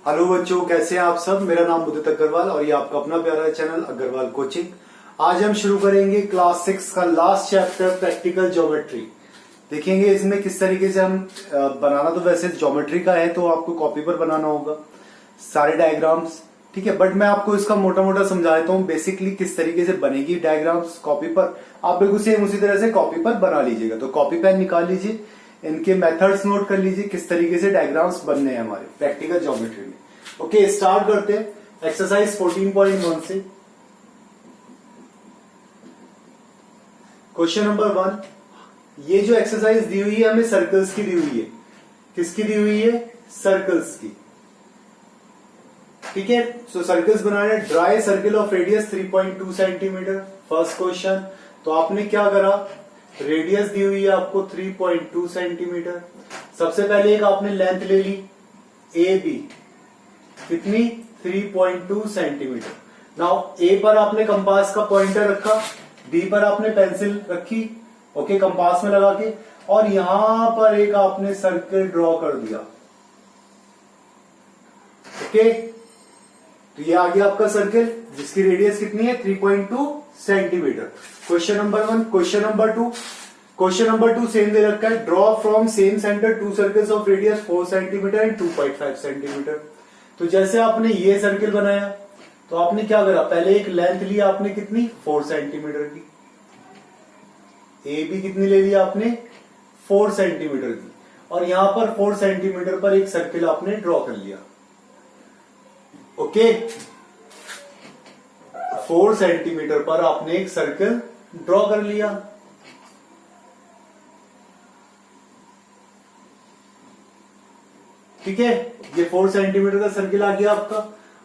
Hello बच्चों, कैसे हैं आप सब। मेरा नाम उदित अग्रवाल और ये आपका अपना प्यारा चैनल अग्रवाल कोचिंग। आज हम शुरू करेंगे क्लास 6 का लास्ट चैप्टर प्रैक्टिकल ज्योमेट्री। देखेंगे इसमें किस तरीके से हम बनाना तो वैसे ज्योमेट्री का है तो आपको कॉपी पर बनाना होगा सारे डायग्राम्स, ठीक है। बट मैं आपको इसका मोटा मोटा समझा देता हूँ बेसिकली किस तरीके से बनेगी डायग्राम्स कॉपी पर। आप बिल्कुल सेम उसी तरह से कॉपी पर बना लीजिएगा। तो कॉपी पेन निकाल लीजिए, इनके मेथड्स नोट कर लीजिए किस तरीके से डायग्राम्स बनने हैं हमारे प्रैक्टिकल ज्योमेट्री में। ओके, स्टार्ट करते हैं एक्सरसाइज 14.1 से। क्वेश्चन नंबर 1, ये जो एक्सरसाइज दी हुई है हमें सर्कल्स की दी हुई है। किसकी दी हुई है? सर्कल्स की, ठीक है। सो सर्कल्स बनाने, dry circle of radius 3.2 centimetre. First question, तो आपने क्या करा, रेडियस दी हुई है आपको 3.2 सेंटीमीटर। सबसे पहले एक आपने लेंथ ले ली ए बी, कितनी? 3.2 सेंटीमीटर। नाउ ए पर आपने कंपास का पॉइंटर रखा, बी पर आपने पेंसिल रखी, ओके, कंपास में लगा के, और यहां पर एक आपने सर्कल ड्रॉ कर दिया, ओके। तो ये आ गया आपका सर्कल जिसकी रेडियस कितनी है? 3.2 centimetre. Question number 1। Question number 2, question number 2 same दे रखा है, draw from same centre two circles of radius 4 centimetre and 2.5 centimetre. तो जैसे आपने ये सर्कल बनाया तो आपने क्या करा, पहले एक लेंथ ली आपने कितनी? 4 सेंटीमीटर की। ए बी कितनी ले लिया आपने? 4 सेंटीमीटर की। और यहां पर 4 सेंटीमीटर पर एक सर्कल आपने ड्रॉ कर लिया, ओके। 4 सेंटीमीटर पर आपने एक सर्कल ड्रॉ कर लिया, ठीक है। ये 4 सेंटीमीटर का सर्किल आ गया आपका।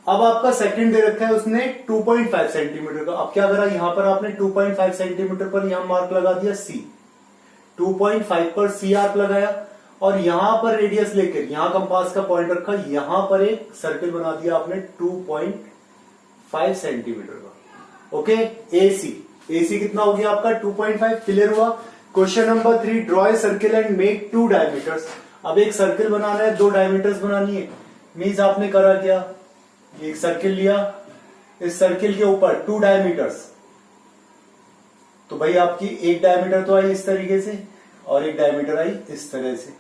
अब आपका सेकंड दे रखा है उसने 2.5 सेंटीमीटर का। अब क्या करा, यहां पर आपने 2.5 सेंटीमीटर पर यहां मार्क लगा दिया सी, 2.5 पर सी आर्क लगाया, और यहां पर रेडियस लेकर यहां कंपास का पॉइंट रखा, यहां पर एक सर्किल बना दिया आपने 2.5 सेंटीमीटर का, ओके। एसी कितना हो गया आपका? 2.5। क्लियर हुआ। Question number 3, draw a circle and make 2 diameters. अब एक सर्किल बनाना है, 2 डायमीटर्स बनानी है। मीन्स आपने करा क्या, एक सर्किल लिया, इस सर्किल के ऊपर 2 डायमीटर्स, तो भाई आपकी एक डायमीटर तो आई इस तरीके से और एक डायमीटर आई इस तरह से,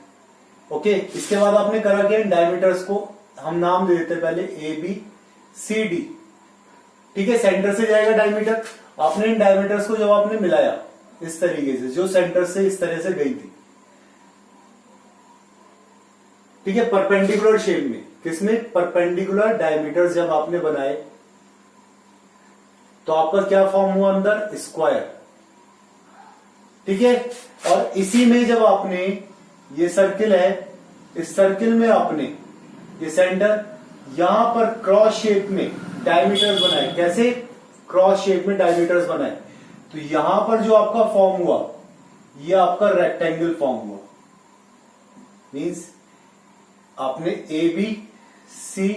ओके। इसके बाद आपने करा क्या, डायमीटर्स को हम नाम दे देते पहले ए बी सी डी, ठीक है। सेंटर से जाएगा डायमीटर। आपने इन डायमीटर्स को जब आपने मिलाया इस तरीके से, जो सेंटर से इस तरह से गई थी, ठीक है, परपेंडिकुलर शेप में। किसमें? परपेंडिकुलर डायमीटर्स जब आपने बनाए तो आपका क्या फॉर्म हुआ अंदर? स्क्वायर, ठीक है। और इसी में जब आपने, ये सर्किल है, इस सर्किल में आपने ये सेंटर, यहां पर क्रॉस शेप में डायमीटर्स बनाए। कैसे? क्रॉस शेप में डायमीटर्स बनाए। तो यहां पर जो आपका फॉर्म हुआ ये आपका रेक्टेंगल फॉर्म हुआ। मींस आपने ए बी सी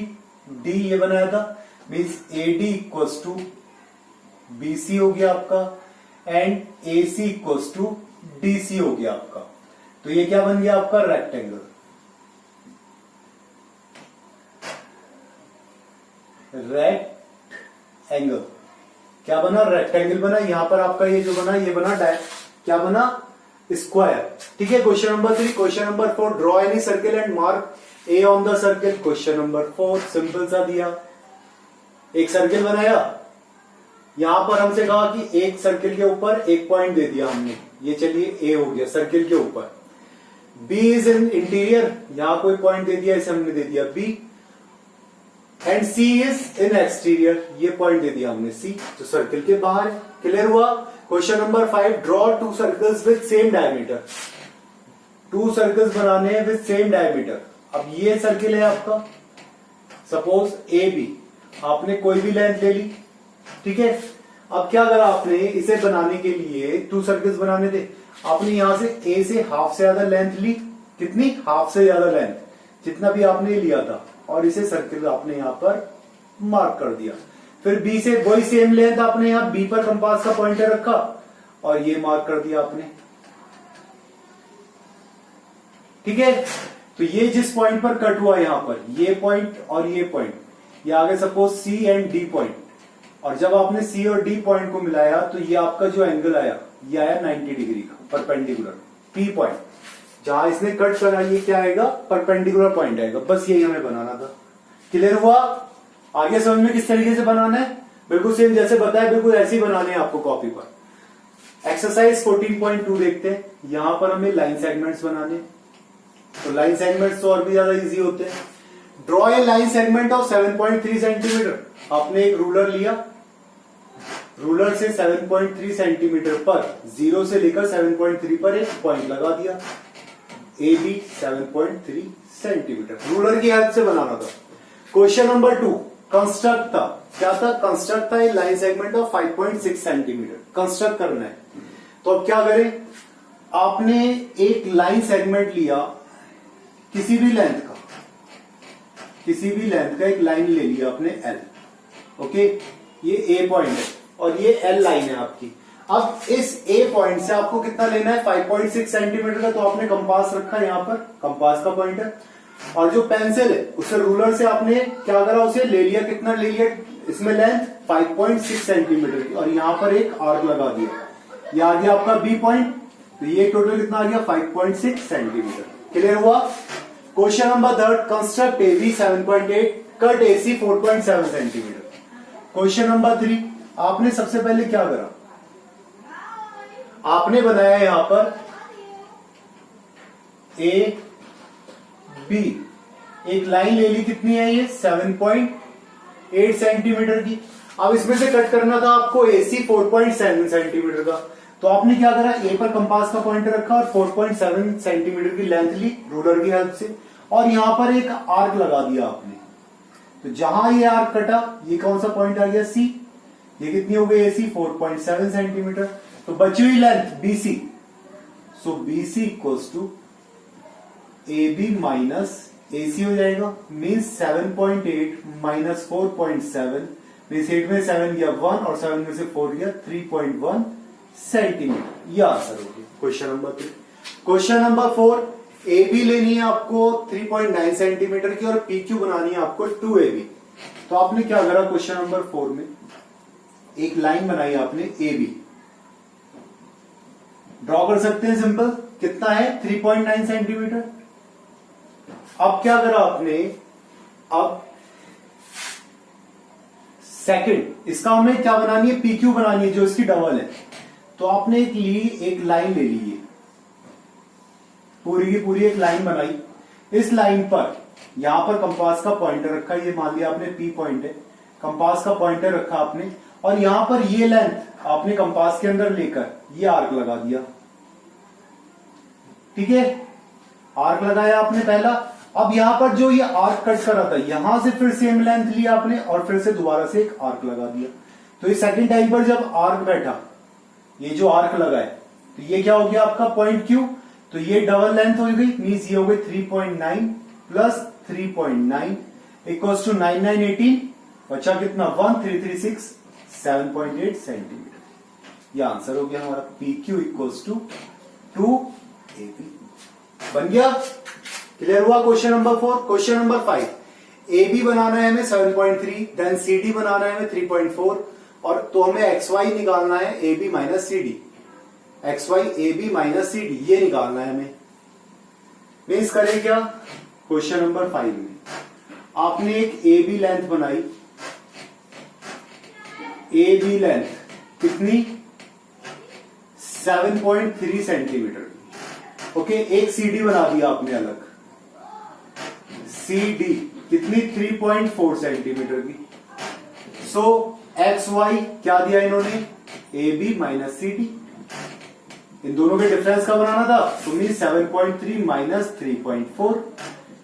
डी ये बनाया था, means A D equals to B C हो गया आपका, and A C equals to D C हो गया आपका। तो ये क्या बन गया आपका? रेक्टेंगल। रेक्टेंगल क्या बना? रेक्टेंगल बना। यहां पर आपका ये जो बना, ये बना क्या बना? स्क्वायर, ठीक है। Question number 3। Question number 4, draw any circle and mark A on the circle. Question number 4 simple सा दिया, एक सर्किल बनाया, यहां पर हमसे कहा कि एक सर्किल के ऊपर एक पॉइंट दे दिया हमने, ये चलिए ए हो गया सर्किल के ऊपर। बी इज इन इंटीरियर, यहां कोई पॉइंट दे दिया, इसे हमने दे दिया B, and C is in exterior, ये पॉइंट दे दिया हमने सी, जो सर्किल के बाहर है। क्लियर हुआ। Question number 5, draw 2 circles with same diameter. 2 circles बनाने हैं विद सेम डायमीटर। अब ये सर्किल है आपका, सपोज ए बी, आपने कोई भी लेंथ ले ली, ठीक है। अब क्या करा आपने, इसे बनाने के लिए 2 सर्कल्स बनाने थे, आपने यहां से ए से हाफ से ज्यादा लेंथ ली। कितनी? हाफ से ज्यादा लेंथ, जितना भी आपने लिया था, और इसे सर्किल आपने यहां पर मार्क कर दिया। फिर बी से वही सेम लेंथ आपने यहां बी पर कंपास का पॉइंटर रखा और ये मार्क कर दिया आपने, ठीक है। तो ये जिस पॉइंट पर कट हुआ यहां पर, ये पॉइंट और ये पॉइंट, ये आगे suppose C and D point, और जब आपने सी और डी पॉइंट को मिलाया तो ये आपका जो एंगल आया ये आया 90 डिग्री का परपेंडिकुलर पी पॉइंट। जहां इसने कट करा ये क्या आएगा, परपेंडिकुलर पॉइंट आएगा। बस यही हमें बनाना था। क्लियर हुआ? आगे समझ में किस तरीके से बनाना है, बिल्कुल सेम जैसे बताया, बिल्कुल ऐसे ही बनाने हैं आपको कॉपी पर। एक्सरसाइज 14.2 देखते हैं। यहां पर हमें लाइन सेगमेंट्स बनाने, तो लाइन सेगमेंट्स तो और भी ज्यादा इजी होते हैं। Draw a line segment of 7.3 centimetre. आपने एक रूलर लिया, रूलर से 7.3 सेंटीमीटर पर 0 से लेकर 7.3 पर एक पॉइंट लगा दिया। ए बी 7.3 सेंटीमीटर रूलर की हेल्प से बनाना था। क्वेश्चन नंबर 2 कंस्ट्रक्ट था। क्या था? कंस्ट्रक्ट था a line segment of 5.6 centimetre. Construct करना है। तो अब क्या करें, आपने एक लाइन सेगमेंट लिया किसी भी लेंथ का, किसी भी लेंथ का एक लाइन ले लिया आपने एल। ओके, ये ए पॉइंट है और ये एल लाइन है आपकी। अब इस ए पॉइंट से आपको कितना लेना है, 5.6 सेंटीमीटर का। तो आपने कंपास रखा यहां पर, कंपास का पॉइंट है, और जो पेंसिल है उससे रूलर से आपने क्या करा, उसे ले लिया। कितना ले लिया, इसमें लेंथ 5.6 सेंटीमीटर की, और यहां पर एक आर्क लगा दिया। ये आ गया आपका बी पॉइंट। तो ये टोटल कितना आ गया, 5.6 सेंटीमीटर। क्लियर हुआ? Question number 3 construct A B 7.8 cut A C 4.7 centimetre. Question number 3 आपने सबसे पहले क्या करा, आपने बनाया यहां पर ए बी, एक लाइन ले ली। कितनी है ये, 7.8 सेंटीमीटर की। अब इसमें से कट करना था आपको एसी 4.7 सेंटीमीटर का। तो आपने क्या करा, ए पर कंपास का पॉइंटर रखा और 4.7 सेंटीमीटर की लेंथ ली रूलर की हेल्प से, और यहां पर एक आर्क लगा दिया आपने। तो जहां ये आर्क कटा, ये कौन सा पॉइंट आ गया, सी। ये कितनी हो गई, एसी 4.7 सेंटीमीटर। तो बची हुई length BC, so BC equals to A B minus AC हो जाएगा। मीन्स 7.8 माइनस 4.7 मीन्स 8 में 7 गया 1 और 7 में से 4 गया 3.1 सेंटीमीटर। ये आंसर हो गया question number 3। Question number 4 A B लेनी है आपको 3.9 सेंटीमीटर की और पी क्यू बनानी है आपको 2 ए बी। तो आपने क्या करा, क्वेश्चन नंबर 4 में एक लाइन बनाई आपने ए बी, ड्रॉ कर सकते हैं सिंपल। कितना है, 3.9 सेंटीमीटर। अब क्या करा आपने, अब सेकंड इसका हमें क्या बनानी है, पीक्यू बनानी है जो इसकी डबल है। तो आपने एक लाइन ले ली है, पूरी की पूरी एक लाइन बनाई। इस लाइन पर यहां पर कंपास का पॉइंटर रखा, ये मान लिया आपने पी पॉइंट है, कंपास का पॉइंटर रखा आपने, और यहां पर ये लेंथ आपने कंपास के अंदर लेकर ये आर्क लगा दिया। ठीक है, आर्क लगाया आपने पहला। अब यहां पर जो ये आर्क कट करा था, यहां से फिर सेम लेंथ लिया आपने और फिर से दोबारा से एक आर्क लगा दिया। तो ये सेकंड टाइम पर जब आर्क बैठा, ये जो आर्क लगा है, तो ये क्या हो गया आपका पॉइंट क्यू। तो ये डबल लेंथ हो गई, मीन्स ये हो गई 3.9 प्लस 3.9 इक्वल्स टू 9 9 18, बचा कितना 1 3 3 6 7.8 सेंटीमीटर। ये आंसर हो गया हमारा P Q equals to 2 A B. बन गया? क्लियर हुआ question number 4। Question number 5 A B बनाना है हमें 7.3, देन सी डी बनाना है हमें 3.4, और तो हमें एक्स वाई निकालना है A B minus C D. X Y A B minus C D ये निकालना है हमें। मीन्स करें क्या, क्वेश्चन नंबर 5 में आपने एक ए बी लेंथ बनाई, ए बी लेंथ कितनी 7.3 सेंटीमीटर। ओके, एक सी डी बना दिया आपने अलग, सी डी कितनी 3.4 सेंटीमीटर की। सो एक्स वाई क्या दिया इन्होंने, A B minus C D. इन दोनों के डिफरेंस का बनाना था, तो मीन 7.3 माइनस 3.4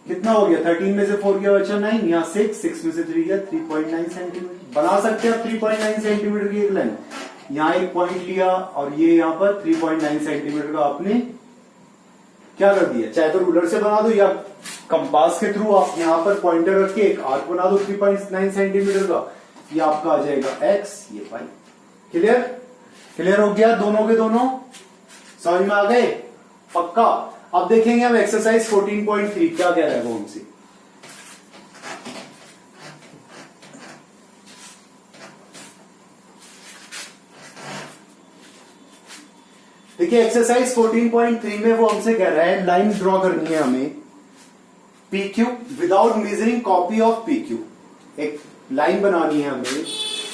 कितना हो गया, 13 में से 4 गया बचा 9, यहां 6 में से 3 गया 3.9 सेंटीमीटर। बना सकते हैं 3.9 सेंटीमीटर की एक लेंथ। यहां एक पॉइंट लिया और ये यहां पर 3.9 सेंटीमीटर का आपने क्या कर दिया, चाहे तो रूलर से बना दो या कंपास के थ्रू आप यहां पर पॉइंटर रख के एक आर्क बना दो 3.9 सेंटीमीटर का। ये आपका आ जाएगा x, ये y। क्लियर हो गया दोनों के दोनों, समझ में आ गए? पक्का। अब देखेंगे हम एक्सरसाइज 14.3 क्या कह रहा है वो हमसे। देखिए एक्सरसाइज 14.3 में वो हमसे कह रहा है लाइन ड्रॉ करनी है हमें PQ without measuring copy of PQ। एक लाइन बनानी है हमें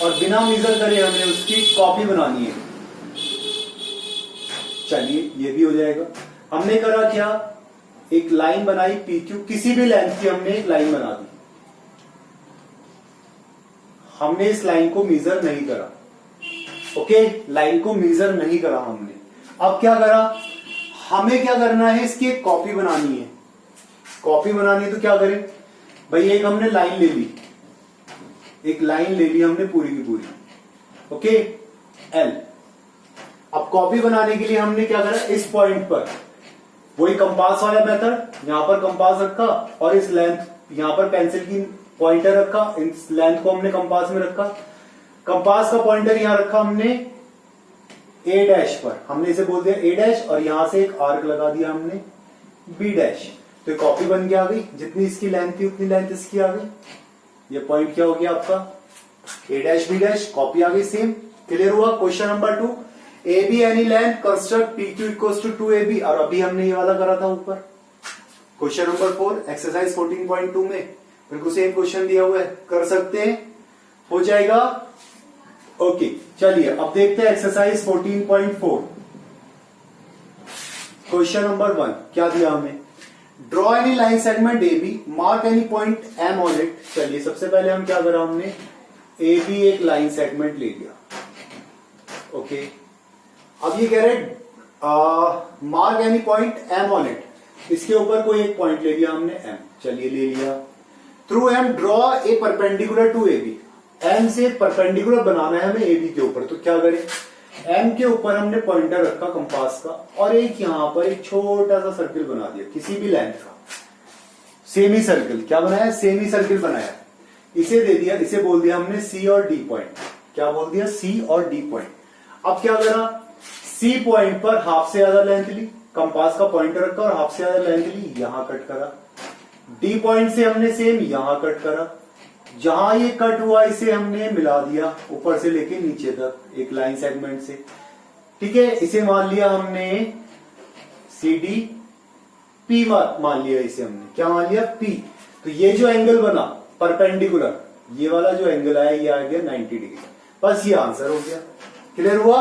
और बिना मेजर करे हमें उसकी कॉपी बनानी है। चलिए ये भी हो जाएगा। हमने करा क्या, एक लाइन बनाई PQ, किसी भी लेंथ की हमने एक लाइन बना दी। हमने इस लाइन को मेजर नहीं करा, ओके, लाइन को मेजर नहीं करा हमने। अब क्या करा, हमें क्या करना है, इसकी एक कॉपी बनानी है। कॉपी बनानी है तो क्या करें भाई, एक हमने लाइन ले ली, एक लाइन ले ली हमने पूरी की पूरी, ओके L। अब कॉपी बनाने के लिए हमने क्या करा, इस पॉइंट पर वही कंपास वाला मेथड, यहां पर कंपास रखा और इस लेंथ यहां पर पेंसिल की पॉइंटर रखा, इस लेंथ को हमने कंपास में रखा। कंपास का पॉइंटर यहां रखा हमने A डैश पर, हमने इसे बोल दिया A डैश और यहां से एक आर्क लगा दिया हमने B डैश। तो कॉपी बन के आ गई, जितनी इसकी लेंथ थी उतनी लेंथ इसकी आ गई। ये पॉइंट क्या हो गया आपका A dash B dash, copy आ गई सेम। क्लियर हुआ। Question number 2, AB any length construct PQ equals to 2AB। और अभी हमने ये वाला करा था ऊपर। क्वेश्चन नंबर 4 एक्सरसाइज 14.2 में बिल्कुल सेम क्वेश्चन दिया हुआ है, कर सकते हैं, हो जाएगा। ओके चलिए अब देखते हैं एक्सरसाइज 14.4। क्वेश्चन नंबर 1 क्या दिया हमें, draw any line segment AB, mark any point M on it. चलिए सबसे पहले हम क्या करा, हमने AB एक लाइन सेगमेंट ले लिया, ओके। अब ये कह रहे mark any point M on it, इसके ऊपर कोई एक पॉइंट ले लिया हमने M, चलिए ले लिया। Through M draw a perpendicular to AB, M से परपेंडिकुलर बनाना है हमें AB के ऊपर। तो क्या करें, M के ऊपर हमने पॉइंटर रखा कंपास का और एक यहां पर एक छोटा सा सर्किल बना दिया किसी भी लेंथ का, सेमी सर्किल। क्या बनाया, सेमी सर्किल बनाया। इसे दे दिया, इसे बोल दिया हमने C और D पॉइंट। क्या बोल दिया, C और D पॉइंट। अब क्या करा, C पॉइंट पर हाफ से ज्यादा लेंथ ली, कंपास का पॉइंटर रखा और हाफ से ज्यादा लेंथ ली, यहां कट करा। D पॉइंट से हमने सेम यहां कट करा। जहां ये कट हुआ इसे हमने मिला दिया ऊपर से लेके नीचे तक एक लाइन सेगमेंट से, ठीक है। इसे मान लिया हमने CD P मान लिया, इसे हमने क्या मान लिया, P। तो ये जो एंगल बना परपेंडिकुलर, ये वाला जो एंगल आया ये आ गया 90 डिग्री। बस ये आंसर हो गया। क्लियर हुआ।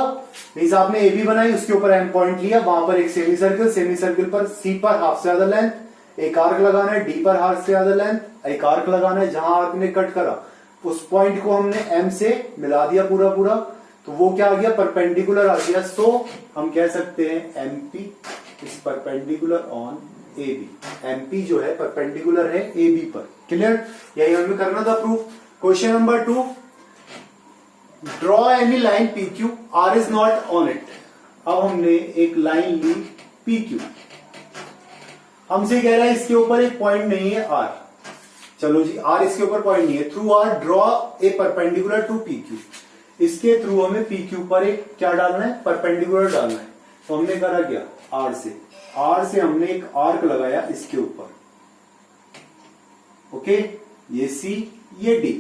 मींस आपने AB बनाई, उसके ऊपर M पॉइंट लिया, वहां पर एक सेमी सर्किल पर C पर हाफ से ज्यादा लेंथ, एक आर्क लगाना है, D पर हाफ से ज्यादा लेंथ, एक आर्क लगाना है, जहां आर्क ने कट करा उस पॉइंट को हमने M से मिला दिया पूरा पूरा, तो वो क्या आ गया, परपेंडिकुलर आ गया। सो हम कह सकते हैं MP is perpendicular on AB। MP जो है परपेंडिकुलर है AB पर। क्लियर, यही हमें करना था proof. Question number 2, draw any line PQ, R is not on it. अब हमने एक लाइन ली PQ, हमसे कह रहा है इसके ऊपर एक पॉइंट नहीं है R। चलो जी, R इसके ऊपर पॉइंट नहीं है। Through R draw a perpendicular to PQ। इसके थ्रू हमें PQ पर एक क्या डालना है, परपेंडिकुलर डालना है। तो हमने करा क्या, R से हमने एक आर्क लगाया इसके ऊपर, ओके। ये C ये D,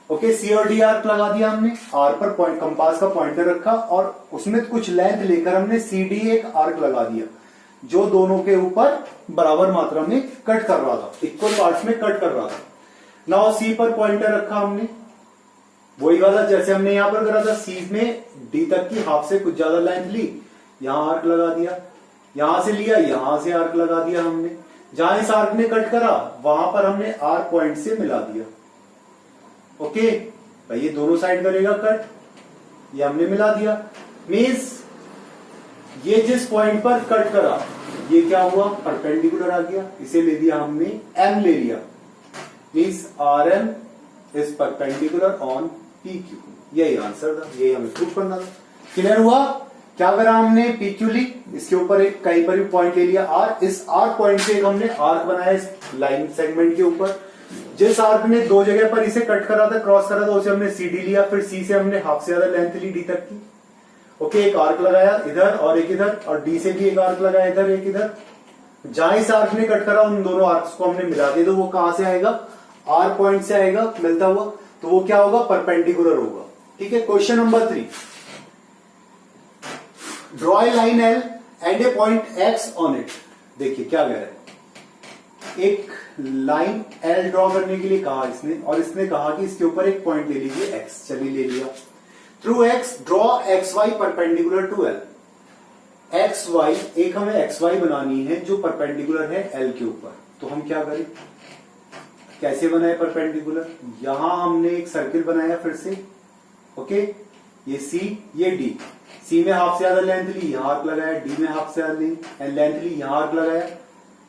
ओके। C और D आर्क लगा दिया हमने, R पर पॉइंट कंपास का पॉइंटर रखा और उसमें कुछ लेंथ लेकर हमने CD एक आर्क लगा दिया जो दोनों के ऊपर बराबर मात्रा में कट कर रहा था, इक्वल पार्ट्स में कट कर रहा था। नाउ C पर पॉइंटर रखा हमने, वही वाला जैसे हमने यहां पर करा था। C में D तक की हाफ से कुछ ज्यादा लेंथ ली, यहां आर्क लगा दिया, यहां से लिया, यहां से आर्क लगा दिया हमने। जहां इस आर्क ने कट करा वहां पर हमने R पॉइंट से मिला दिया, ओके भाई। ये दोनों साइड करेगा कट, ये हमने मिला दिया। मीन्स ये जिस पॉइंट पर कट करा ये क्या हुआ, परपेंडिकुलर आ गया, इसे ले दिया हमने M ले लिया। Means RM is perpendicular on PQ। यही आंसर था, यही हमें प्रूफ करना था। क्लियर हुआ। क्या करा हमने, PQ ली, इसके ऊपर एक कहीं पर भी पॉइंट ले लिया R। इस आर्क पॉइंट से हमने आर्क बनाया इस लाइन सेगमेंट के ऊपर। जिस आर्क ने दो जगह पर इसे कट करा था, क्रॉस करा था, उसे हमने CD लिया। फिर C से हमने हाफ से ज्यादा लेंथ ली D तक की, ओके। एक आर्क लगाया इधर और एक इधर, और D से भी एक आर्क लगाया इधर एक इधर, जहां इस आर्क ने कट करा उन दोनों आर्क्स को हमने मिला दिया, तो वो कहां से आएगा, आर पॉइंट से आएगा मिलता हुआ, तो वो क्या होगा, परपेंडिकुलर होगा। ठीक है, question number 3, draw a line L and A point x on it. देखिए क्या कह रहा है, एक लाइन एल ड्रॉ करने के लिए कहा इसने, और इसने कहा कि इसके ऊपर एक पॉइंट ले लीजिए एक्स, चलिए ले लिया। Through X draw X Y perpendicular to L. X Y, एक हमें एक्स वाई बनानी है जो परपेंडिकुलर है एल के ऊपर, तो हम क्या करें, कैसे बनाए परपेंडिकुलर, यहां हमने एक सर्किल बनाया फिर से, ओके, ये सी ये डी, सी में हाफ से ज्यादा लेंथ ली, यहां आर्क लगाया, डी में हाफ से ज्यादा लेंथ ली, यहां आर्क लगाया,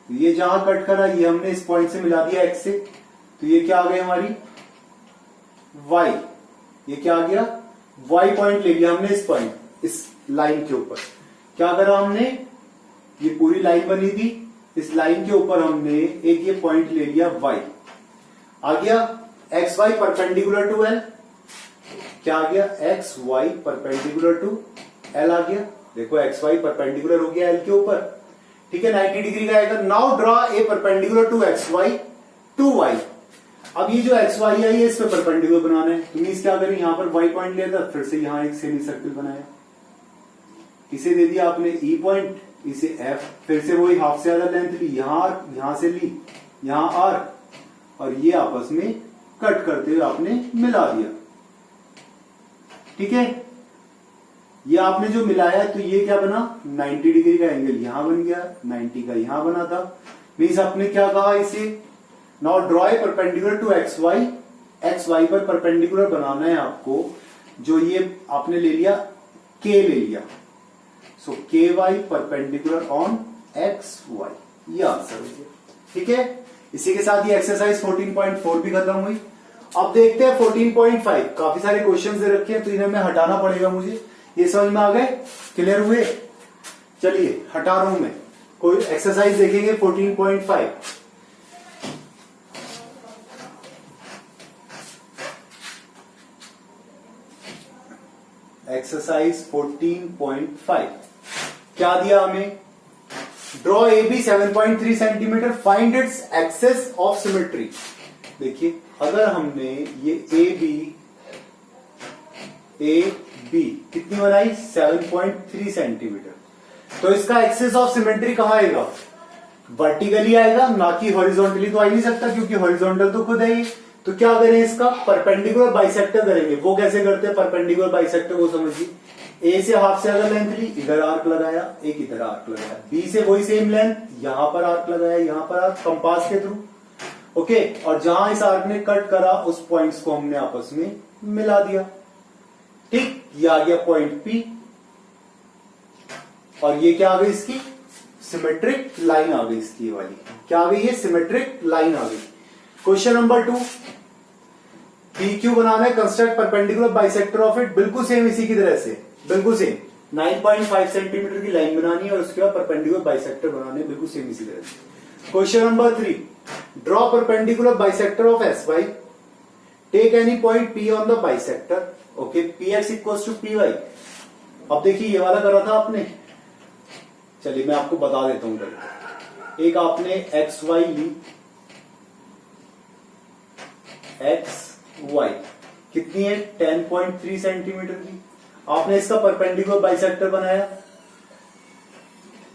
ये जहां कट करा ये हमने इस पॉइंट से मिला दिया एक्स से, तो ये क्या आ गई हमारी वाई, ये क्या आ गया वाई पॉइंट ले लिया हमने इस पॉइंट, इस लाइन के ऊपर क्या करा हमने, ये पूरी लाइन बनी थी, इस लाइन के ऊपर हमने एक ये पॉइंट ले लिया वाई, आ गया X Y perpendicular to L, क्या आ गया X Y perpendicular to L आ गया, देखो एक्स वाई परपेंडिकुलर हो गया एल के ऊपर, ठीक है, 90 डिग्री का आएगा। Now draw a perpendicular to X Y to Y. अब ये जो एक्स वाई आई है इस पे परपेंडिकुलर बनाना है, तो मींस क्या करें, यहां पर वाई पॉइंट लिया था, फिर से यहां एक सेमी सर्किल बनाया, इसे दे दिया आपने ई पॉइंट, इसे एफ, फिर से वही हाफ से ज्यादा लेंथ ली, यहां से ली, यहां आर, और ये आपस में कट करते हुए आपने मिला दिया। ठीक है, ये आपने जो मिलाया तो ये क्या बना, 90 डिग्री का एंगल यहां बन गया, 90 का यहां बना था, मीन्स आपने क्या कहा इसे, now draw a perpendicular to X Y पर परपेंडिकुलर बनाना है आपको, जो ये आपने ले लिया के ले लिया, so K Y perpendicular on X Y, ये आंसर हो गया। ठीक है, इसी के साथ ये एक्सरसाइज 14.4 भी खत्म हुई। अब देखते हैं 14.5, काफी सारे क्वेश्चंस दे रखे हैं तो इन्हें मैं हटाना पड़ेगा मुझे, ये समझ में आ गए, क्लियर हुए, चलिए हटा रहा हूं मैं, कोई एक्सरसाइज देखेंगे 14.5। एक्सरसाइज 14.5 क्या दिया हमें, draw A B 7.3 centimetre, find its axis of symmetry. देखिए अगर हमने ये ए बी कितनी बनाई 7.3 सेंटीमीटर, तो इसका एक्सेस ऑफ सिमेट्री कहां आएगा, वर्टिकली आएगा, ना कि हॉरिजॉन्टली तो आ ही नहीं सकता क्योंकि हॉरिजॉन्टल तो खुद है ये, तो क्या करें इसका परपेंडिकुलर बाइसेक्टर करेंगे। वो कैसे करते हैं परपेंडिकुलर बाइसेक्टर को समझिए, ए से हाफ से ज्यादा लेंथ ली, इधर आर्क लगाया, एक इधर आर्क लगाया, बी से वही सेम लेंथ, यहां पर आर्क लगाया, यहां पर आर्क, कंपास के थ्रू, ओके, और जहां इस आर्क ने कट करा उस पॉइंट्स को हमने आपस में मिला दिया। ठीक, ये आ गया पॉइंट पी, और ये क्या आ गई इसकी सिमेट्रिक लाइन आ गई, इसकी वाली क्या आ गई, ये सिमेट्रिक लाइन आ गई। क्वेश्चन नंबर 2, पी क्यू बनाना है, construct perpendicular bisector of it, बिल्कुल सेम इसी की तरह से, बिल्कुल सेम 9.5 सेंटीमीटर की लाइन बनानी है और उसके बाद परपेंडिकुलर बाइसेक्टर बनाने, बिल्कुल सेम इसी तरह से। Question number 3, draw perpendicular bisector of S Y, take any point P on the bisector, okay, P X equals to P Y. अब देखिए ये वाला करा था आपने, चलिए मैं आपको बता देता हूं करके, एक आपने एक्स वाई ली, एक्स वाई कितनी है 10.3 सेंटीमीटर की, आपने इसका परपेंडिकुलर बाइसेक्टर बनाया,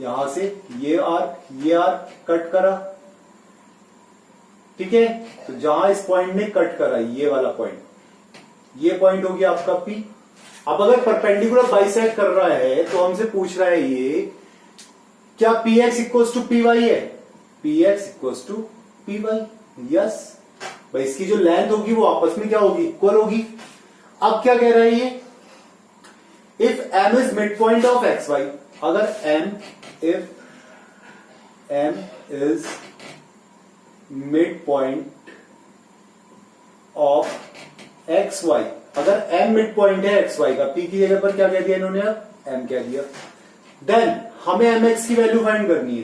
यहां से ये आर्क कट करा, ठीक है, तो जहां इस पॉइंट ने कट करा ये वाला पॉइंट, ये पॉइंट हो गया आपका पी। अब अगर परपेंडिकुलर बाइसेक्ट कर रहा है तो हमसे पूछ रहा है ये क्या P X equals to P Y है, P X equals to P Y, yes भाई, इसकी जो लेंथ होगी वो आपस में क्या होगी, इक्वल होगी। अब क्या कह रहा है ये, if M is mid point of X Y, अगर if M is mid point of X Y, अगर एम मिड पॉइंट है एक्स वाई का, पी की जगह पर क्या कह दिया इन्होंने, अब एम कह दिया, देन हमें एम एक्स की वैल्यू फाइंड करनी है,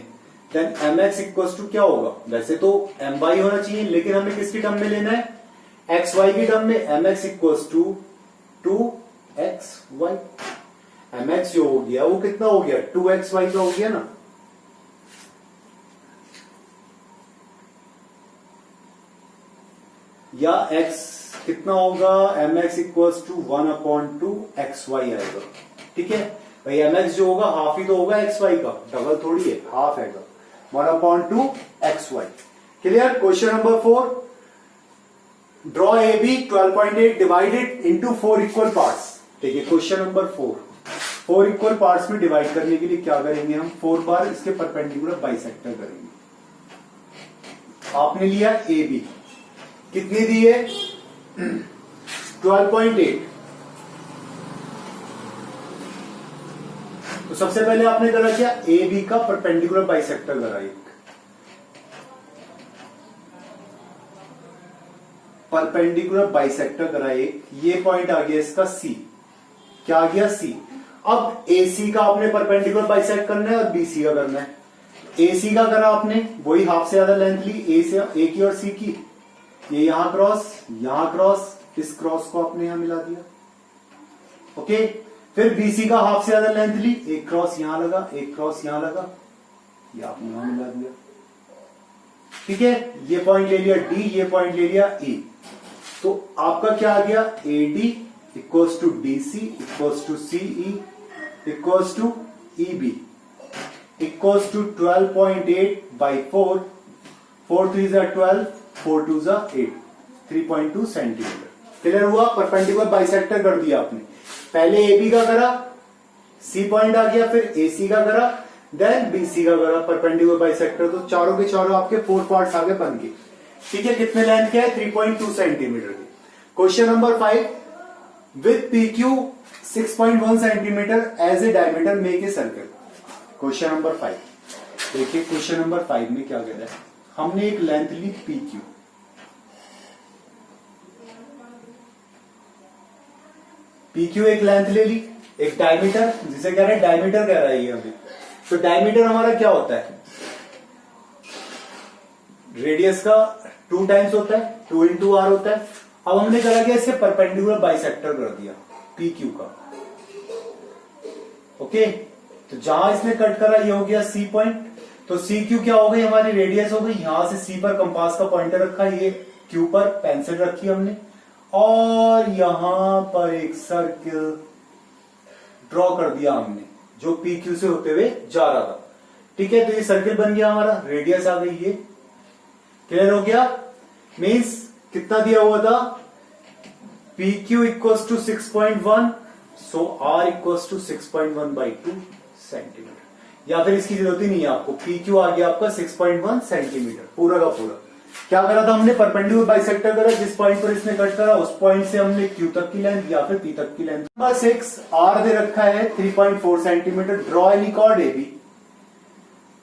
then M X equals to क्या होगा, वैसे तो एम वाई होना चाहिए लेकिन हमें किसकी टर्म में लेना है, एक्स वाई की टर्म में, M X equals to 2xy, M X जो हो गया वो कितना हो गया 2xy का हो गया ना, या x कितना होगा, mx इक्वल्स टू 1/2 आएगा। ठीक है भाई, mx जो होगा हाफ ही तो होगा xy का, डबल थोड़ी है, हाफ है 1/2 xy। Clear. Question number 4, draw AB 12.8 divided into 4 equal parts. देखिए क्वेश्चन नंबर 4 इक्वल पार्ट्स में डिवाइड करने के लिए क्या करेंगे हम, 4 बार इसके परपेंडिकुलर बाइसेक्टर करेंगे। आपने लिया AB, कितनी दी है 12.8। तो सबसे पहले आपने करा क्या, AB का परपेंडिकुलर बाइसेक्टर करा, एक परपेंडिकुलर बाइसेक्टर करा एक, ये पॉइंट आ गया इसका C, क्या आ गया C। अब AC का आपने परपेंडिकुलर बाइसेक्ट करना है और BC का करना है। AC का करा आपने, वही हाफ से ज्यादा लेंथ ली A की और C की, ये यहां क्रॉस, इस क्रॉस को आपने यहां मिला दिया। ओके, फिर BC का हाफ से ज्यादा लेंथ ली, एक क्रॉस यहां लगा, एक क्रॉस यहां लगा, ये आपने यहां मिला दिया। ठीक है, ये पॉइंट ले लिया D, ये पॉइंट ले लिया E। तो आपका क्या आ गया, AD equals to DC equals to CE equals to EB equals to 12.8 by 4, 4 3 जा 12, 4 2 जा 8, 3.2 सेंटीमीटर। क्लियर हुआ, परपेंडिकुलर बाइसेक्टर कर दिया आपने। पहले AB का करा, C पॉइंट आ गया, फिर AC का करा, देन BC का करा परपेंडिकुलर बाइसेक्टर। तो चारों के चारों आपके 4 पार्ट्स आगे बन गए। ठीक है, कितने लेंथ के है, 3.2 सेंटीमीटर के। Question number 5, with PQ 6.1 centimetre as a diameter make a circle. Question number 5, देखिए क्वेश्चन नंबर 5 में क्या कह रहा है, हमने एक लेंथ ली PQ, PQ एक लेंथ ले ली, एक डायमीटर, जिसे कह रहे हैं डायमीटर कह रहा है ये अभी। तो डायमीटर हमारा क्या होता है, रेडियस का 2 टाइम्स होता है, 2 इंटू आर होता है। अब हमने करा क्या, इससे परपेंडिकुलर बाइसेक्टर कर दिया PQ का। ओके, तो जहां इसने कट करा ये हो गया C पॉइंट, तो CQ क्या हो गई, हमारी रेडियस हो गई। यहां से C पर कंपास का पॉइंटर रखा, ये Q पर पेंसिल रखी हमने, और यहां पर एक सर्किल ड्रॉ कर दिया हमने जो PQ से होते हुए जा रहा था। ठीक है, तो ये सर्किल बन गया हमारा, रेडियस आ गई, ये क्लियर हो गया। मींस कितना दिया हुआ था, PQ equals to 6.1, so R equals to 6.1/2 centimetre. या फिर इसकी जरूरत ही नहीं है आपको, PQ आ गया आपका 6.1 सेंटीमीटर पूरा का पूरा। क्या करा था हमने, परपेंडिकुलर बाइसेक्टर करा, जिस पॉइंट पर इसने कट करा उस पॉइंट से हमने Q तक की लेंथ या फिर P तक की लेंथ। नंबर 6, R दे रखा है 3.4 centimetre, draw any chord AB।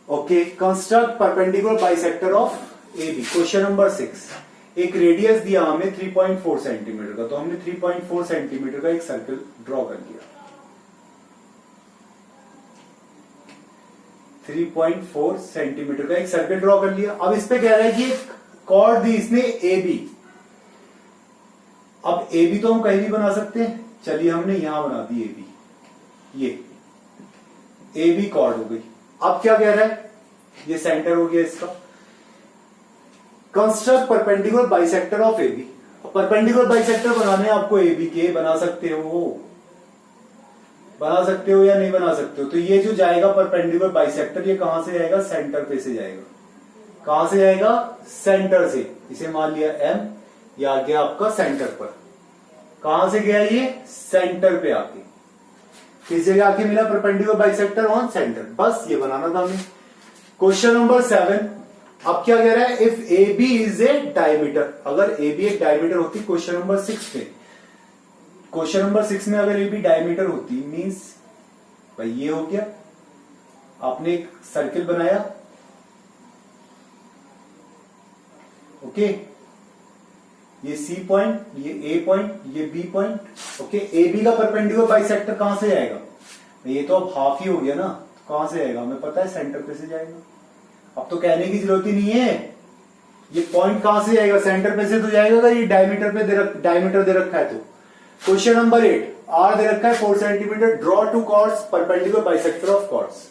Okay, construct perpendicular bisector of AB। Question number 6, एक रेडियस दिया हमें 3.4 सेंटीमीटर का, तो हमने 3.4 सेंटीमीटर का एक सर्कल ड्रॉ कर दिया। 3.4 सेंटीमीटर का एक सर्कल ड्रॉ कर लिया। अब इस पे कह रहा है कि एक कॉर्ड दी इसने AB। अब AB तो हम कहीं भी बना सकते हैं, चलिए हमने यहां बना दी AB, ये AB कॉर्ड हो गई। अब क्या कह रहा है, ये सेंटर हो गया इसका, construct perpendicular bisector of AB। Perpendicular bisector बनाने आपको AB के, बना सकते हो या नहीं बना सकते हो। तो ये जो जाएगा परपेंडिकुलर बाइसेक्टर, ये कहां से जाएगा, सेंटर पे से जाएगा। कहां से जाएगा, सेंटर से। इसे मान लिया M, ये आ गया आपका सेंटर पर। कहां से गया ये, सेंटर पे आके। किस जगह आके मिला, परपेंडिकुलर बाइसेक्टर ऑन सेंटर। बस ये बनाना था हमें। क्वेश्चन नंबर 7, अब क्या कह रहा है, if AB is a diameter. अगर AB एक डायमीटर होती, क्वेश्चन नंबर 6 में, क्वेश्चन नंबर 6 में अगर AB डायमीटर होती, मींस भाई ये हो गया, आपने एक सर्किल बनाया। ओके, ये C पॉइंट, ये A पॉइंट, ये B पॉइंट। ओके, AB का परपेंडिकुलर बाइसेक्टर कहां से जाएगा, ये तो अब हाफ ही हो गया ना, तो कहां से जाएगा, हमें पता है सेंटर पे से जाएगा। अब तो कहने की जरूरत ही नहीं है, ये पॉइंट कहां से जाएगा, सेंटर पे से तो जाएगा। अगर ये डायमीटर दे रखा है तो। क्वेश्चन नंबर 8, R दे रखा है 4 centimetre, draw 2 chords perpendicular bisector of chords.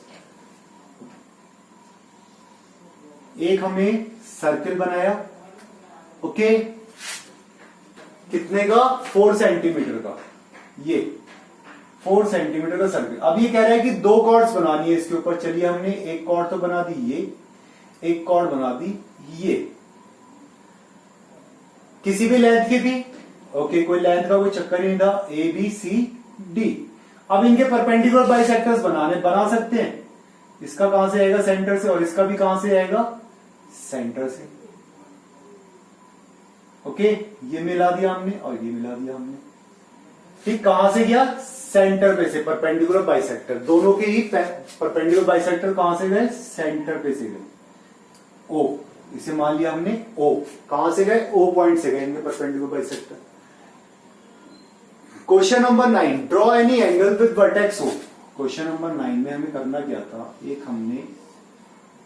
एक हमने सर्किल बनाया। ओके, कितने का? 4 सेंटीमीटर का, ये 4 सेंटीमीटर का सर्किल। अब ये कह रहा है कि 2 कॉर्ड्स बनानी है इसके ऊपर। चलिए हमने एक कॉर्ड तो बना दी, ये एक कॉर्ड बना दी, ये किसी भी लेंथ की थी। ओके, कोई लेंथ का कोई चक्कर नहीं था। A B C D. अब इनके परपेंडिकुलर बाइसेक्टर्स बना सकते हैं। इसका कहां से आएगा? सेंटर से। और इसका भी कहां से आएगा? सेंटर से। ओके, ये मिला दिया हमने और ये मिला दिया हमने। ठीक, कहां से गया? सेंटर पे से। परपेंडिकुलर बाइसेक्टर, दोनों के ही परपेंडिकुलर बाइसेक्टर कहां से गए? सेंटर पे से गए। ओ, इसे मान लिया हमने ओ। कहां से गए? ओ पॉइंट से गए इनके perpendicular bisector. Question number 9, draw any angle with vertex O. Question number 9 में हमें करना क्या था? एक हमने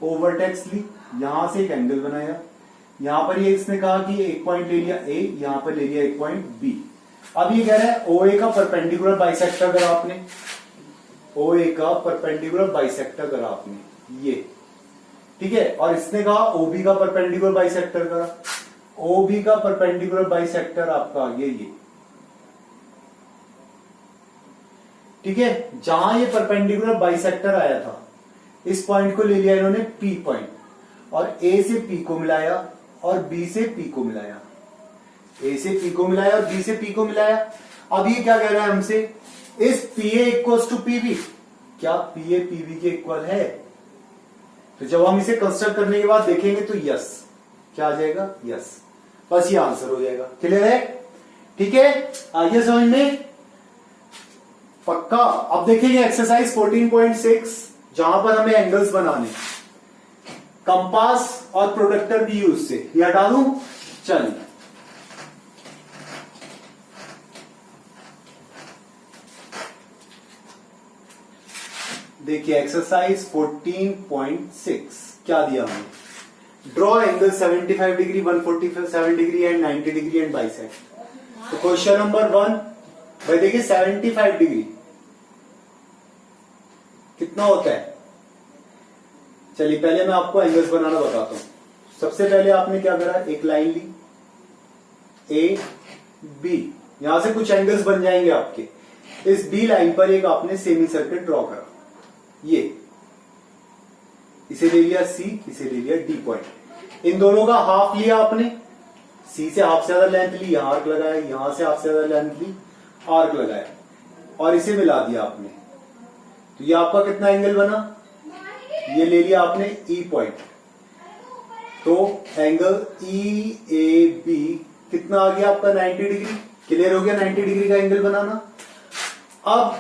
ओ वर्टेक्स ली, यहां से एक एंगल बनाया। यहां पर ये इसने कहा कि एक पॉइंट ले लिया ए, यहां पर ले लिया एक पॉइंट बी। अब ये कह रहा है ओ ए का परपेंडिकुलर बाइसेक्टर करा आपने, ओ ए का परपेंडिकुलर बाइसेक्टर करा आपने, ये ठीक है। और इसने कहा ओ बी का परपेंडिकुलर बाइसेक्टर करा। ओ बी का परपेंडिकुलर बाइसेक्टर आपका आ गया ये, ठीक है। जहां ये परपेंडिकुलर बाइसेक्टर आया था, इस पॉइंट को ले लिया इन्होंने पी पॉइंट, और ए से पी को मिलाया और बी से पी को मिलाया। ए से पी को मिलाया और बी से पी को मिलाया। अब ये क्या कह रहा है हमसे? इस P A equals to P B. क्या पी ए पी बी के इक्वल है? तो जब हम इसे कंस्ट्रक्ट करने के बाद देखेंगे तो यस, क्या आ जाएगा? यस। बस ये आंसर हो जाएगा। क्लियर है? ठीक है, आइए समझ में पक्का। अब देखेंगे एक्सरसाइज 14.6, जहां पर हमें एंगल्स बनाने, कंपास और प्रोडक्टर भी यूज से। ये हटा दूं? चलिए, देखिए एक्सरसाइज 14.6 क्या दिया हमें? Draw angle 75 degree, 147 degree and 90 degree and bisect. तो क्वेश्चन नंबर 1, भाई देखिए 75 डिग्री कितना होता है? चलिए पहले मैं आपको एंगल्स बनाना बताता हूं। सबसे पहले आपने क्या करा? एक लाइन ली ए बी, यहां से कुछ एंगल्स बन जाएंगे आपके। इस बी लाइन पर एक आपने सेमी सर्किल ड्रॉ करा, ये इसे ले लिया सी, इसे ले लिया डी पॉइंट। इन दोनों का हाफ लिया आपने, सी से हाफ से ज्यादा लेंथ ली, यहां आर्क लगाया, यहां से हाफ से ज्यादा लेंथ ली, आर्क लगाया और इसे मिला दिया आपने। तो ये आपका कितना एंगल बना? ये ले लिया आपने ई पॉइंट, तो एंगल ई ए बी कितना आ गया आपका? 90 डिग्री। क्लियर हो गया 90 डिग्री का एंगल बनाना। अब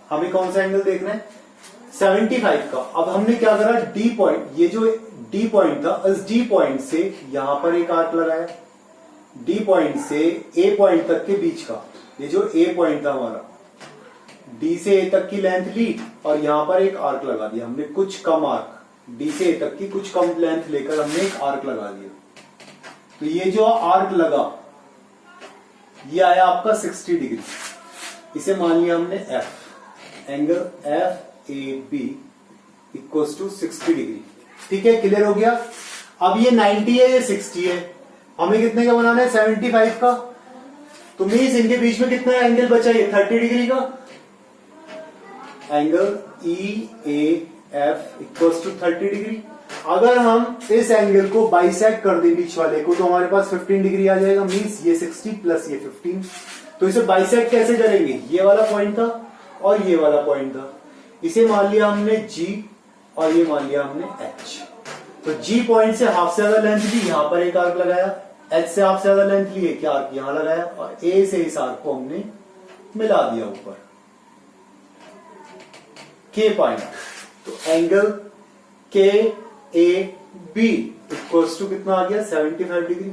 हमें कौन सा एंगल देखना है? 75 का। अब हमने क्या करा? डी पॉइंट, ये जो डी पॉइंट था, इस डी पॉइंट से यहां पर एक आर्क लगाया, डी पॉइंट से ए पॉइंट तक के बीच का, ये जो ए पॉइंट था हमारा, डी से ए तक की लेंथ ली और यहां पर एक आर्क लगा दिया हमने, कुछ कम आर्क, डी से ए तक की कुछ कम लेंथ लेकर हमने एक आर्क लगा दिया। तो ये जो आर्क लगा ये आया आपका 60 डिग्री। इसे मान लिया हमने F, angle F A B equals to 60 degree. ठीक है, क्लियर हो गया। अब ये 90 है, ये 60 है, हमें कितने का बनाना है? 75 का। तो मीन्स इनके बीच में कितना एंगल बचा? ये 30 डिग्री का angle E A F equals to 30 degree. अगर हम इस एंगल को बाइसेक्ट कर दें बीच वाले को, तो हमारे पास 15 डिग्री आ जाएगा। मीन्स ये 60 प्लस ये 15। तो इसे बाइसेक्ट कैसे करेंगे? ये वाला पॉइंट था और ये वाला पॉइंट था, इसे मान लिया हमने G और ये मान लिया हमने H। तो G पॉइंट से हाफ से ज्यादा लेंथ ली, यहां पर एक आर्क लगाया, H से हाफ से ज्यादा लेंथ ली, क्या आर्क यहां लगाया, और A से इस आर्क को हमने मिला दिया ऊपर K पॉइंट। तो angle K A B equals to कितना आ गया? 75 डिग्री।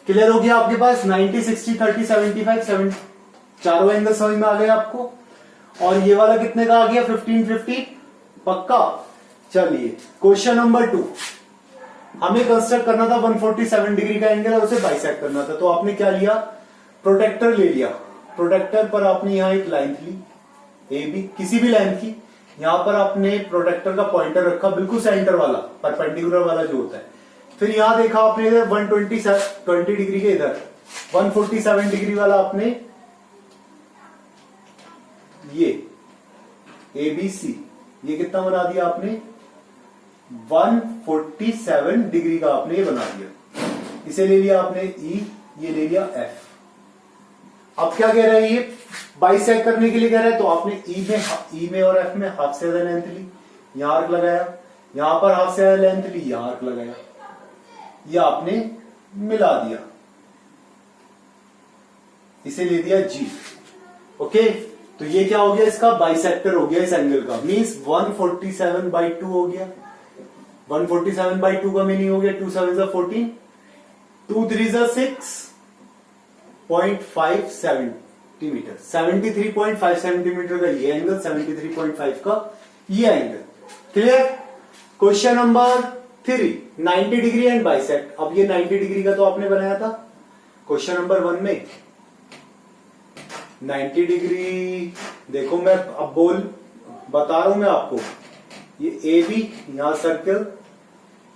क्लियर हो गया आपके पास? 90, 60, 30, 75, 7 चारों एंगल समझ में आ गए आपको। और ये वाला कितने का आ गया? 15, 50 पक्का। चलिए क्वेश्चन नंबर 2, हमें कंस्ट्रक्ट करना था 147 डिग्री का एंगल और उसे बाइसेक्ट करना था। तो आपने क्या लिया? प्रोटेक्टर ले लिया। प्रोटेक्टर पर आपने यहां एक लाइन ली ए बी, किसी भी लाइन की, यहां पर आपने प्रोटेक्टर का पॉइंटर रखा, बिल्कुल सेंटर वाला, परपेंडिकुलर वाला जो होता है। फिर यहां देखा आपने इधर 120 डिग्री के इधर, 147 डिग्री वाला आपने ये ABC, ये कितना बना दिया आपने 147 डिग्री का आपने ये बना दिया। इसे ले लिया आपने E, ये ले लिया F। अब क्या कह रहा है ये बाइसेक्ट करने के लिए कह रहा है, तो आपने E में और F में हाफ से ज्यादा लेंथ ली, यहां आर्क लगाया, यहां पर हाफ से ज्यादा लेंथ ली, यहां आर्क लगाया, ये आपने मिला दिया, इसे ले दिया G। ओके, तो ये क्या हो गया, इसका बाइसेक्टर हो गया इस एंगल का, मीन्स 147/2 हो गया। 147/2 का मीनिंग हो गया 2 7 14, 2 3 6.5 सेंटीमीटर, 73.5 सेंटीमीटर का ये एंगल, 73.5 का ये angle. Clear. Question number 3, 90 degree and bisect. अब ये 90 डिग्री का तो आपने बनाया था क्वेश्चन नंबर 1 में। 90 डिग्री देखो, मैं अब बता रहा हूं मैं आपको, ये AB, यहां सर्कल,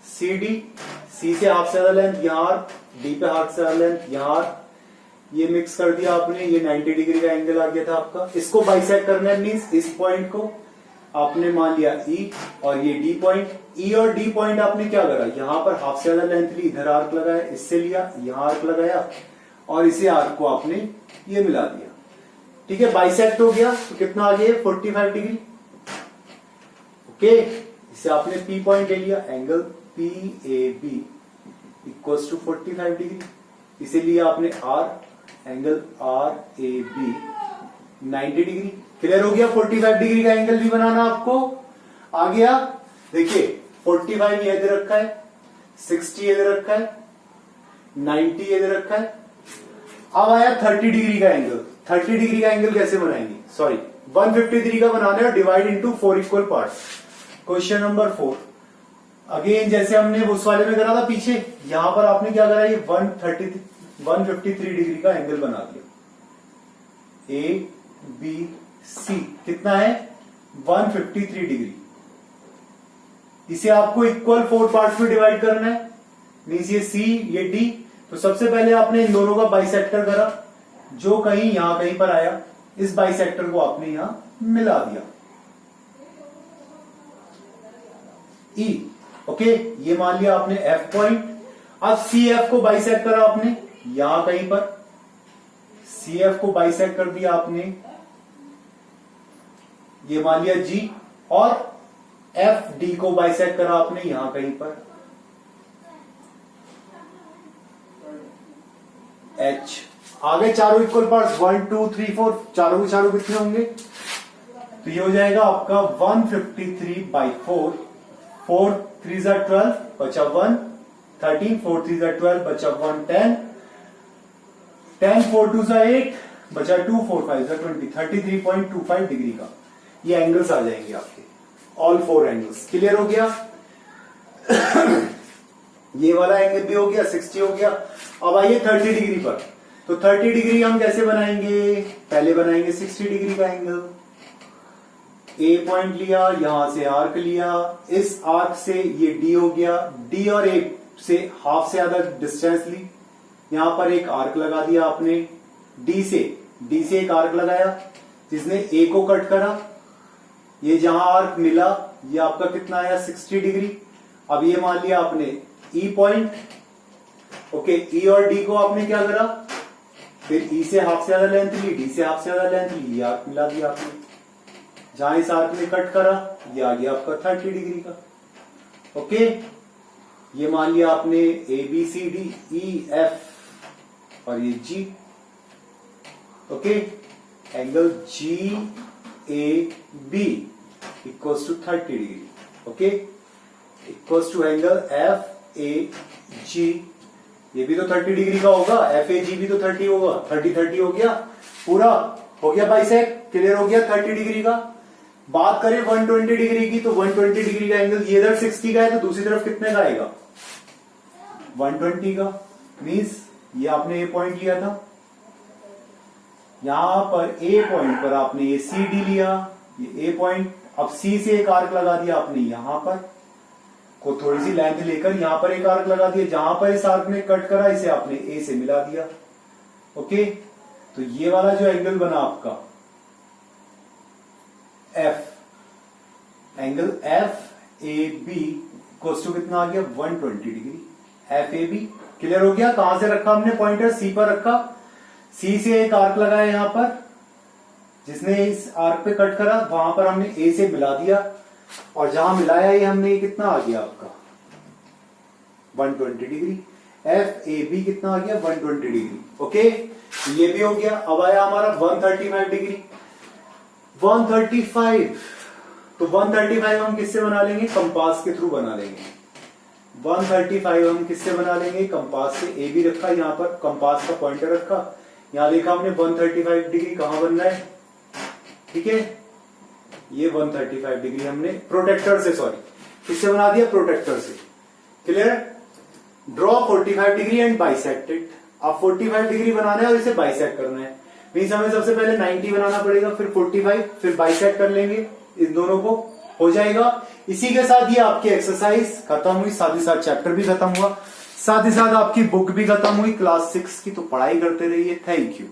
CD, C से हाफ से ज्यादा लेंथ, यहां D पे हाफ से ज्यादा लेंथ, यहां ये मिक्स कर दिया आपने, ये 90 डिग्री का एंगल आ गया था आपका। इसको बाइसेक्ट करना है, मीन्स इस पॉइंट को आपने मान लिया E और ये D पॉइंट। E और D पॉइंट आपने क्या करा, यहां पर हाफ से ज्यादा लेंथ ली, इधर आर्क लगाया, इससे लिया, यहां आर्क लगाया और इसे आर्क को आपने ये मिला दिया। ठीक है, बाइसेक्ट हो गया, तो कितना आ गया 45 डिग्री। ओके, इसे आपने P पॉइंट ले लिया, angle PAB equals to 45 degree. इसे लिया आपने R, angle RAB 90 degree. Clear हो गया, 45 डिग्री का एंगल भी बनाना आपको आ गया। देखिए 45 ये इधर रखा है, 60 इधर रखा है, 90 इधर रखा है। अब आया 30 डिग्री का एंगल। 30 डिग्री का एंगल कैसे बनाएंगे, सॉरी 153 का बनाना है, divide into 4 equal parts. Question number 4 again जैसे हमने उस वाले में करा था पीछे, यहां पर आपने क्या करा, ये 153 डिग्री का एंगल बना दिया। ABC कितना है 153 डिग्री। इसे आपको इक्वल 4 पार्ट्स में डिवाइड करना है, मीन्स ये C ये D। तो सबसे पहले आपने इन दोनों का बाइसेक्टर करा, जो कहीं यहां कहीं पर आया, इस बाइसेक्टर को आपने यहां मिला दिया E। ओके, ये मान लिया आपने F पॉइंट। अब CF को बाइसेक्ट करा आपने यहां कहीं पर, CF को बाइसेक्ट कर दिया आपने, ये मान लिया G। और FD को बाइसेक्ट करा आपने यहां कहीं पर H। आगे चारों इक्वल पार्ट्स 1 2 3 4, चारों के चारों कितने होंगे, तो ये हो जाएगा आपका 153/4। 4 3 12 बचा 1, 13 4 3 12 बचा 1, 10 10 4 2 8 बचा 2 4 5 20, 33.25 डिग्री का ये एंगल्स आ जाएंगे आपके, ऑल 4 एंगल्स। क्लियर हो गया। ये वाला एंगल भी हो गया, 60 हो गया। अब आइए 30 डिग्री पर। तो 30 डिग्री हम कैसे बनाएंगे, पहले बनाएंगे 60 डिग्री का एंगल। ए पॉइंट लिया, यहां से आर्क लिया, इस आर्क से ये D हो गया, D और A से हाफ से ज्यादा डिस्टेंस ली, यहां पर एक आर्क लगा दिया आपने, D से एक आर्क लगाया जिसने A को कट करा। ये जहां आर्क मिला ये आपका कितना आया 60 डिग्री। अब ये मान लिया आपने E पॉइंट। ओके, E और D को आपने क्या करा, फिर E से हाफ से ज्यादा लेंथ ली, D से हाफ से ज्यादा लेंथ ली, ये आर्क मिला दिया आपने। जहां इस आर्क ने कट करा ये आ गया आपका 30 डिग्री का। ओके, ये मान लिया आपने ABCDEF और ये G। Okay, angle GAB equals to 30 degree. Okay, equals to angle FAG, ये भी तो 30 डिग्री का होगा, FAG भी तो 30 होगा, 30 हो गया, पूरा हो गया बाइसेक्ट। क्लियर हो गया 30 डिग्री का। बात करें 120 डिग्री की, तो 120 डिग्री का एंगल ये इधर 60 का है, तो दूसरी तरफ कितने का आएगा 120 का। मीन्स ये आपने ए पॉइंट लिया था, यहां पर ए पॉइंट पर आपने ये CD लिया, ये ए पॉइंट। अब C से एक आर्क लगा दिया आपने, यहां पर को थोड़ी सी लेंथ लेकर यहां पर एक आर्क लगा दिया, जहां पर इस आर्क ने कट करा इसे आपने A से मिला दिया। ओके, तो ये वाला जो एंगल बना आपका F, angle F A B cos to कितना आ गया 120 degree. F A B clear हो गया। कहां से रखा हमने पॉइंटर, सी पर रखा, सी से एक आर्क लगाया यहां पर, जिसने इस आर्क पे कट करा, वहां पर हमने ए से मिला दिया, और जहां मिलाया ये हमने, ये कितना आ गया आपका 120 डिग्री। एफ ए बी कितना आ गया 120 डिग्री। ओके, ये भी हो गया। अब आया हमारा 135 डिग्री। 135, तो 135 हम किससे बना लेंगे, कंपास के थ्रू बना लेंगे। 135 हम किससे बना लेंगे, कंपास से। ए बी रखा यहां पर, कंपास का पॉइंटर रखा, यहां लिखा हमने 135 डिग्री कहां बन रहा है, ठीक है। ये 135 डिग्री हमने प्रोटेक्टर से, सॉरी किससे बना दिया, प्रोटेक्टर से। Clear. Draw 45 degree and bisect it. आप 45 डिग्री बनाना है और इसे बाइसेक्ट करना है। मीन्स हमें सबसे पहले 90 बनाना पड़ेगा, फिर 45, फिर बाइसेक्ट कर लेंगे इन दोनों को, हो जाएगा। इसी के साथ ये आपकी एक्सरसाइज खत्म हुई, साथ ही साथ चैप्टर भी खत्म हुआ, साथ ही साथ आपकी बुक भी खत्म हुई क्लास 6 की। तो पढ़ाई करते रहिए। Thank you.